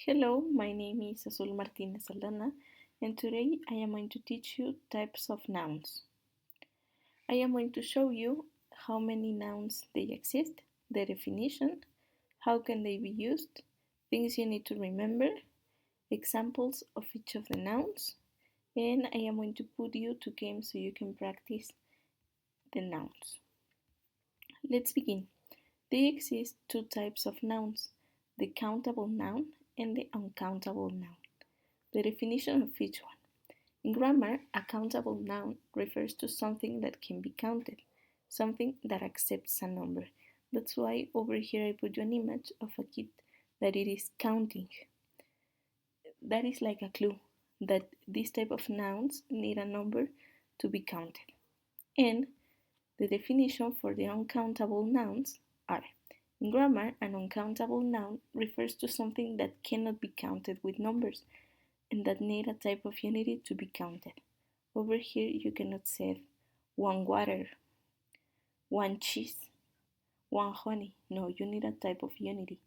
Hello, my name is Azul Martinez Aldana, and today I am going to teach you types of nouns. I am going to show you how many nouns they exist, their definition, how can they be used, things you need to remember, examples of each of the nouns, and I am going to put you to games so you can practice the nouns. Let's begin. There exist two types of nouns, the countable noun and the uncountable noun. The definition of each one. In grammar, a countable noun refers to something that can be counted, something that accepts a number. That's why over here I put you an image of a kid that it is counting. That is like a clue that this type of nouns need a number to be counted. And the definition for the uncountable nouns are: in grammar, an uncountable noun refers to something that cannot be counted with numbers and that need a type of unity to be counted. Over here, you cannot say one water, one cheese, one honey. No, you need a type of unity.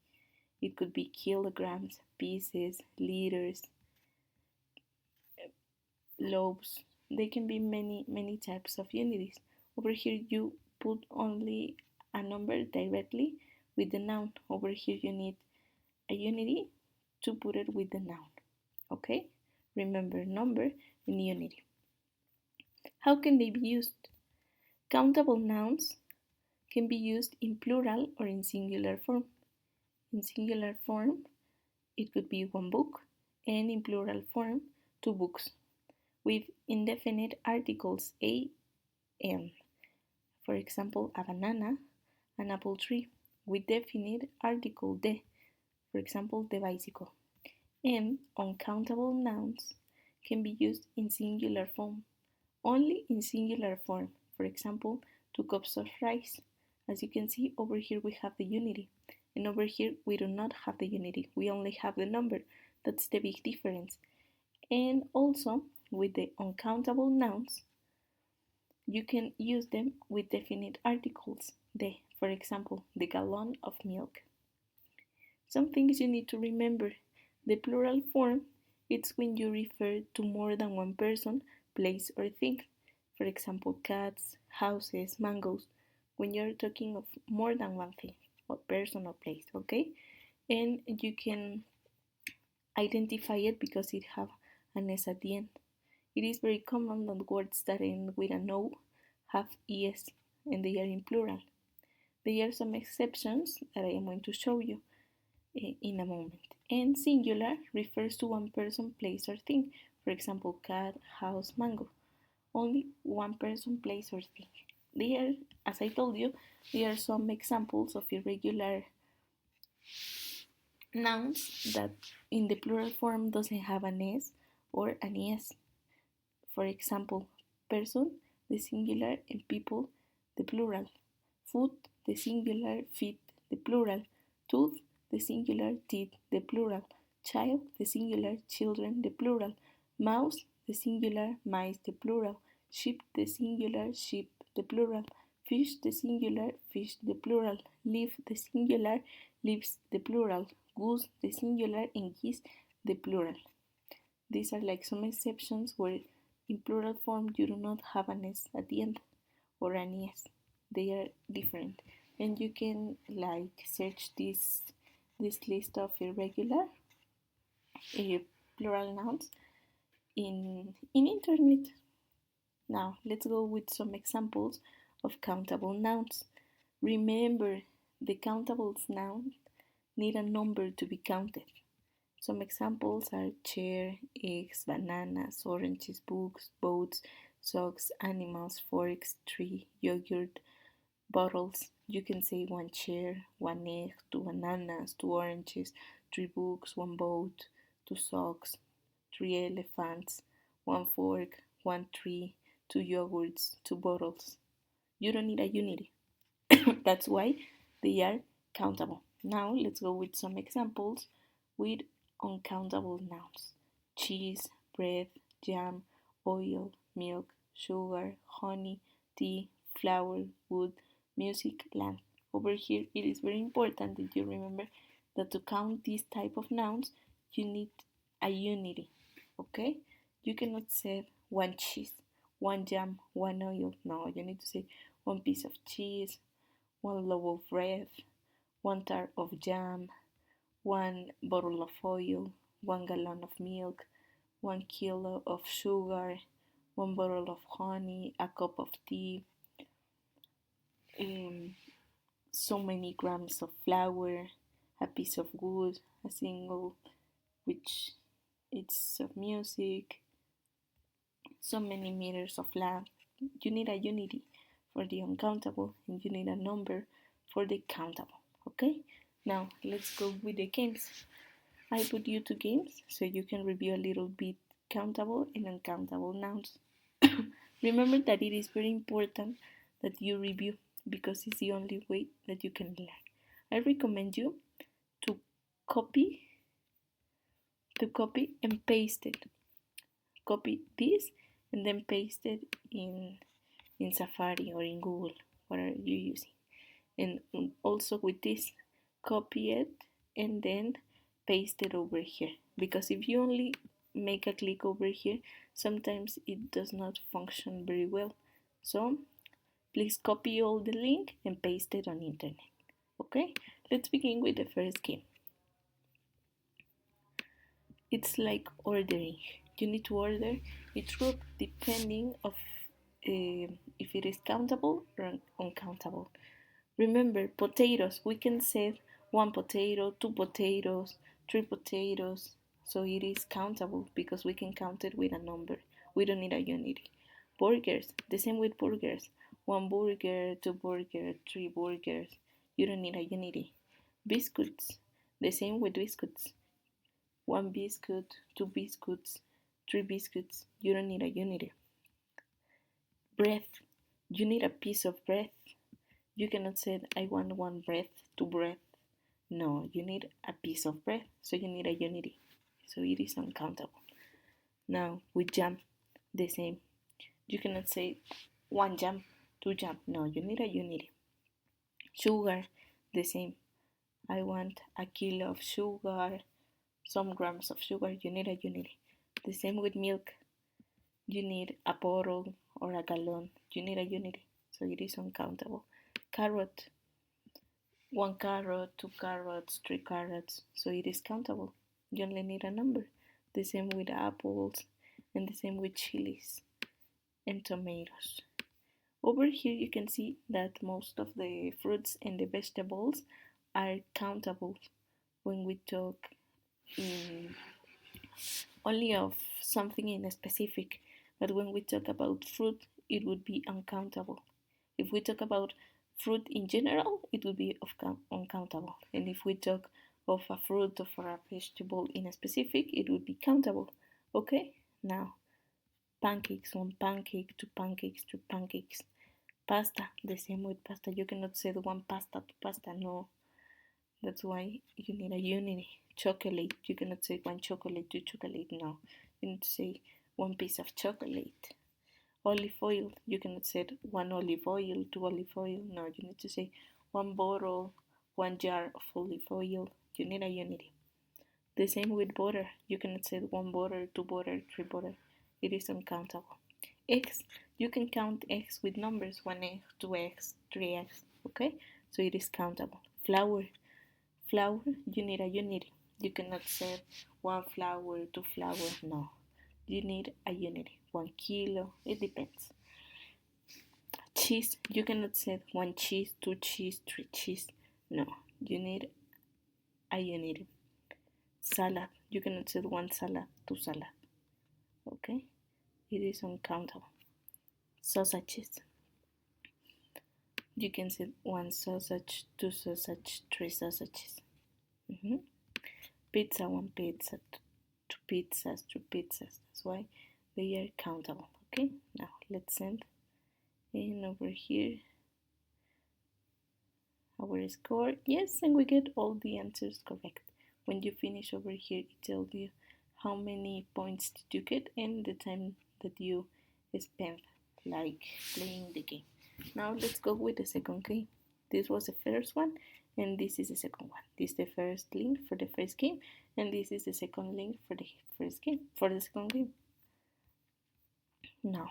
It could be kilograms, pieces, liters, loaves. They can be many types of unities. Over here, you put only a number directly with the noun. Over here, you need a unity to put it with the noun. Okay? Remember number and unity. How can they be used? Countable nouns can be used in plural or in singular form. In singular form, it could be one book, and in plural form, two books, with indefinite articles a, and. For example, a banana, an apple tree, with definite article de. For example, the bicycle. And uncountable nouns can be used in singular form, only in singular form. For example, 2 cups of rice. As you can see, over here we have the unity, and over here we do not have the unity. We only have the number. That's the big difference. And also, with the uncountable nouns, you can use them with definite articles. The, for example, the gallon of milk. Some things you need to remember. The plural form, it's when you refer to more than one person, place, or thing. For example, cats, houses, mangoes. When you're talking of more than one thing, or person, or place, okay? And you can identify it because it have an S at the end. It is very common that words that end with an O have ES and they are in plural. There are some exceptions that I am going to show you in a moment. And singular refers to one person, place, or thing. For example, cat, house, mango. Only one person, place, or thing. There, as I told you, there are some examples of irregular nouns that in the plural form doesn't have an S or an ES. For example, person, the singular, and people, the plural. Foot, the singular, feet, the plural. Tooth, the singular, teeth, the plural. Child, the singular, children, the plural. Mouse, the singular, mice, the plural. Sheep, the singular, sheep, the plural. Fish, the singular, fish, the plural. Leaf, the singular, leaves, the plural. Goose, the singular, and geese, the plural. These are like some exceptions where in plural form you do not have an S at the end or an ES. They are different. And you can like search this list of irregular plural nouns in internet. Now let's go with some examples of countable nouns. Remember, the countable nouns need a number to be counted. Some examples are chair, eggs, bananas, oranges, books, boats, socks, animals, forks, tree, yogurt, bottles. You can say one chair, one egg, two bananas, two oranges, three books, one boat, two socks, three elephants, one fork, one tree, two yogurts, two bottles. You don't need a unity. That's why they are countable. Now let's go with some examples with uncountable nouns: cheese, bread, jam, oil, milk, sugar, honey, tea, flour, wood, music, land. Over here, it is very important that you remember that to count these type of nouns, you need a unity, okay? You cannot say one cheese, one jam, one oil. No, you need to say one piece of cheese, one loaf of bread, one tart of jam, one bottle of oil, 1 gallon of milk, 1 kilo of sugar, one bottle of honey, a cup of tea, um, so many grams of flour, a piece of wood, a single which it's of music, so many meters of land. You need a unity for the uncountable and you need a number for the countable. Okay? Now let's go with the games. I put you two games so you can review a little bit countable and uncountable nouns. Remember that it is very important that you review because it's the only way that you can learn. I recommend you to copy and paste it. Copy this and then paste it in Safari or in Google, what are you using? And also with this, copy it and then paste it over here. Because if you only make a click over here, sometimes it does not function very well. So please copy all the link and paste it on internet. Okay, let's begin with the first game. It's like ordering. You need to order each group depending of if it is countable or uncountable. Remember, potatoes, we can say 1 potato, 2 potatoes, 3 potatoes. So it is countable because we can count it with a number. We don't need a unity. Burgers, the same with burgers. 1 burger, 2 burger, 3 burgers. You don't need a unity. Biscuits, the same with biscuits. 1 biscuit, 2 biscuits, 3 biscuits. You don't need a unity. Bread, you need a piece of bread. You cannot say, I want 1 bread, 2 bread. No, you need a piece of bread, so you need a unity. So it is uncountable. Now, with jam, the same. You cannot say 1 jam, 2 jam. No, you need a unity. Sugar, the same. I want a kilo of sugar, some grams of sugar. You need a unity. The same with milk. You need a bottle or a gallon. You need a unity. So it is uncountable. Carrot, 1 carrot, 2 carrots, 3 carrots, so it is countable. You only need a number. The same with apples, and the same with chilies and tomatoes. Over here you can see that most of the fruits and the vegetables are countable when we talk in only of something in a specific, but when we talk about fruit, it would be uncountable. If we talk about fruit in general, it will be uncountable. And if we talk of a fruit or a vegetable in a specific, it would be countable. Okay? Now, pancakes, 1 pancake, 2 pancakes, 3 pancakes. Pasta, the same with pasta. You cannot say 1 pasta, 2 pasta. No. That's why you need a unity. Chocolate, you cannot say 1 chocolate, 2 chocolate. No. You need to say 1 piece of chocolate. Olive oil, you cannot say 1 olive oil, 2 olive oil. No, you need to say 1 bottle, 1 jar of olive oil. You need a unity. The same with butter. You cannot say 1 butter, 2 butter, 3 butter. It is uncountable. Eggs, you can count eggs with numbers 1 egg, 2 eggs, 3 eggs. Okay, so it is countable. Flour, you need a unity. You cannot say 1 flour, 2 flour. No, you need a unity. 1 kilo, it depends. Cheese, you cannot say 1 cheese, 2 cheese, 3 cheese. No, you need a unity. Salad, you cannot say 1 salad, 2 salad. Okay, it is uncountable. Sausages, you can say 1 sausage, 2 sausage, 3 sausages. Pizza, 1 pizza, 2 pizzas, 3 pizzas. That's why they are countable. Okay, now let's send. And over here, our score. Yes, and we get all the answers correct. When you finish over here, it tells you how many points did you get and the time that you spent like playing the game. Now let's go with the second game. This was the first one and this is the second one. This is the first link for the first game And this is the second link for the first game, for the second game. Now,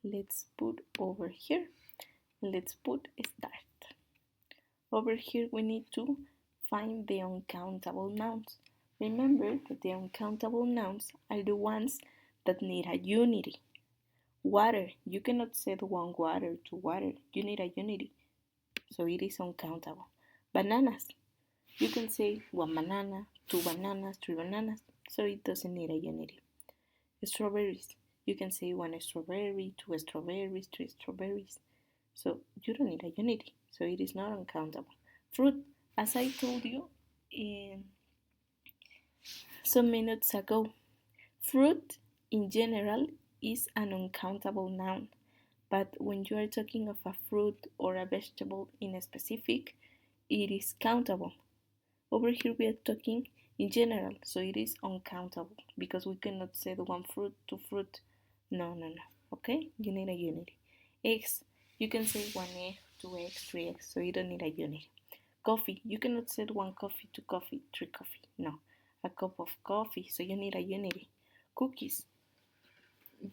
let's put over here. Let's put start. Over here we need to find the uncountable nouns. Remember that the uncountable nouns are the ones that need a unity. Water, you cannot set one water to water. You need a unity, so it is uncountable. Bananas, you can say one banana, two bananas, three bananas, so it doesn't need a unity. Strawberries, you can say one strawberry, two strawberries, three strawberries, so you don't need a unity, so it is not uncountable. Fruit, as I told you some minutes ago, fruit in general is an uncountable noun, but when you are talking of a fruit or a vegetable in a specific, it is countable. Over here we are talking in general, so it is uncountable because we cannot say the one fruit, two fruit. No, no, no. Okay? You need a unity. Eggs, you can say one egg, two eggs, three eggs, so you don't need a unity. Coffee, you cannot say one coffee, two coffee, three coffee. No. A cup of coffee, so you need a unity. Cookies,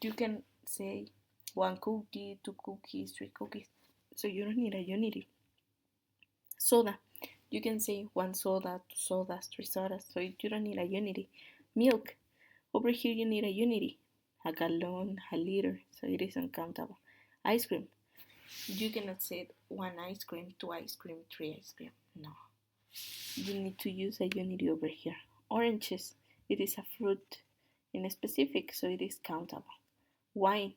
you can say one cookie, two cookies, three cookies, so you don't need a unity. Soda, you can say one soda, two sodas, three sodas, so you don't need a unity. Milk, over here you need a unity. A gallon, a liter, so it is uncountable. Ice cream, you cannot say one ice cream, two ice cream, three ice cream. No. You need to use a unity over here. Oranges, it is a fruit in a specific, so it is countable. Wine,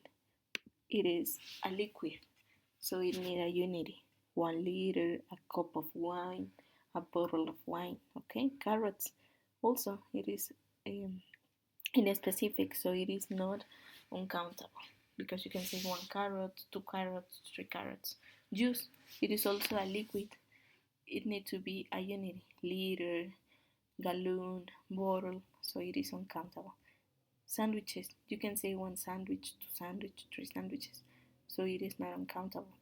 it is a liquid, so it needs a unity. 1 liter, a cup of wine, a bottle of wine. Okay, carrots, also it is in a specific, so it is not uncountable because you can say one carrot, two carrots, three carrots. Juice, it is also a liquid. It needs to be a unity. Liter, gallon, bottle, so it is uncountable. Sandwiches, you can say one sandwich, two sandwich, three sandwiches, so it is not uncountable.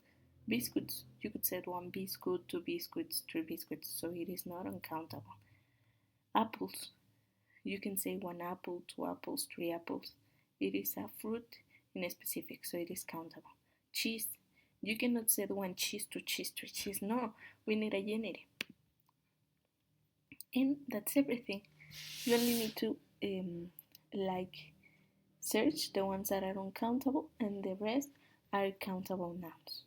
Biscuits, you could say one biscuit, two biscuits, three biscuits, so it is not uncountable. Apples, you can say one apple, two apples, three apples. It is a fruit in a specific, so it is countable. Cheese, you cannot say one cheese, two cheese, three cheese. No, we need a unity. And that's everything. You only need to like search the ones that are uncountable, and the rest are countable nouns.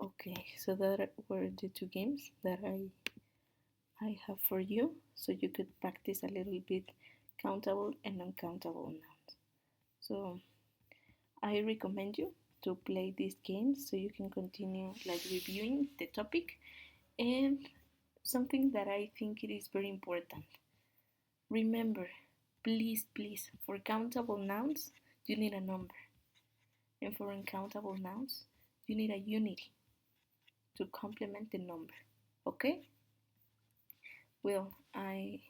Okay, so that were the two games that I have for you, so you could practice a little bit countable and uncountable nouns. So I recommend you to play these games so you can continue like reviewing the topic. And something that I think it is very important. Remember, please, please, for countable nouns, you need a number. And for uncountable nouns, you need a unity to complement the number. Okay? Well, I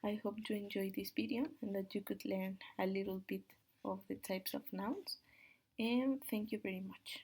hope you enjoyed this video and that you could learn a little bit of the types of nouns. And thank you very much.